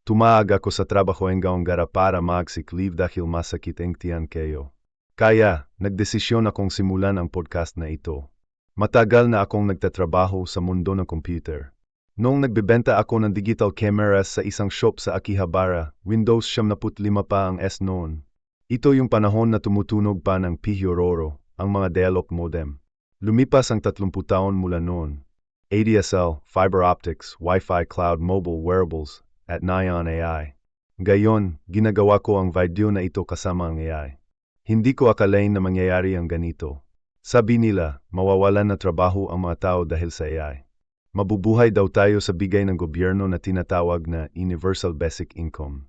Tumaag ako sa trabaho hanggang gara para mag-sick leave dahil masakit ang tiyan kayo. Kaya, nagdesisyon akong simulan ang podcast na ito. Matagal na akong nagtatrabaho sa mundo ng computer. Noong nagbebenta ako ng digital cameras sa isang shop sa Akihabara, Windows 75 pa ang S noon. Ito yung panahon na tumutunog pa ng Pihororo, ang mga dial-up modem. Lumipas ang 30 taon mula noon. ADSL, fiber optics, Wi-Fi, cloud, mobile, wearables, at Nyan AI. Gayon, ginagawa ko ang video na ito kasama ang AI. Hindi ko akalain na mangyayari ang ganito. Sabi nila, mawawalan na trabaho ang mga tao dahil sa AI. Mabubuhay daw tayo sa bigay ng gobyerno na tinatawag na Universal Basic Income.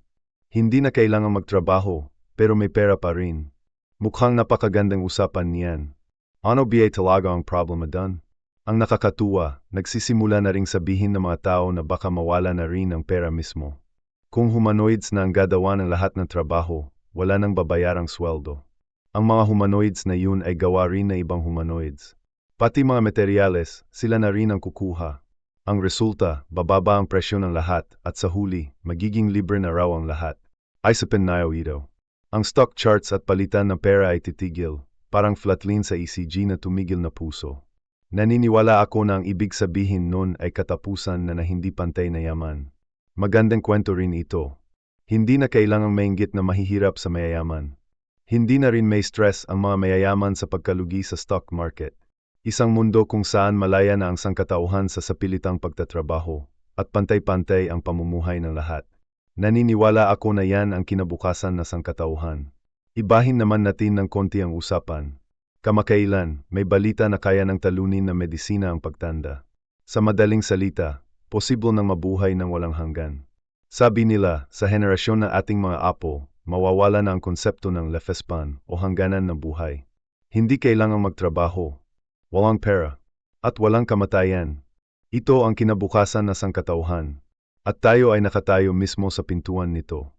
Hindi na kailangang magtrabaho, pero may pera pa rin. Mukhang napakagandang usapan niyan. Ano ba talaga ang problema dun? Ang nakakatuwa, nagsisimula na ring sabihin ng mga tao na baka mawala na rin ang pera mismo. Kung humanoids na ang gagawa ng lahat ng trabaho, wala nang babayarang sweldo. Ang mga humanoids na yun ay gawa rin na ibang humanoids. Pati mga materyales, sila na rin ang kukuha. Ang resulta, bababa ang presyo ng lahat at sa huli, magiging libre na raw ang lahat. Isipin na ito. Ang stock charts at palitan ng pera ay titigil, parang flatline sa ECG na tumigil na puso. Naniniwala ako na ang ibig sabihin nun ay katapusan na hindi pantay na yaman. Magandang kwento rin ito. Hindi na kailangang mainggit na mahihirap sa mayayaman. Hindi na rin may stress ang mga mayayaman sa pagkalugi sa stock market. Isang mundo kung saan malaya na ang sangkatauhan sa sapilitang pagtatrabaho at pantay-pantay ang pamumuhay ng lahat. Naniniwala ako na yan ang kinabukasan na sangkatauhan. Ibahin naman natin ng konti ang usapan. Kamakailan, may balita na kaya ng talunin na medisina ang pagtanda. Sa madaling salita, posible nang mabuhay ng walang hanggan. Sabi nila, sa henerasyon ng ating mga apo, mawawala na ang konsepto ng lifespan o hangganan ng buhay. Hindi kailangang magtrabaho, walang pera, at walang kamatayan. Ito ang kinabukasan na sangkatauhan. At tayo ay nakatayo mismo sa pintuan nito.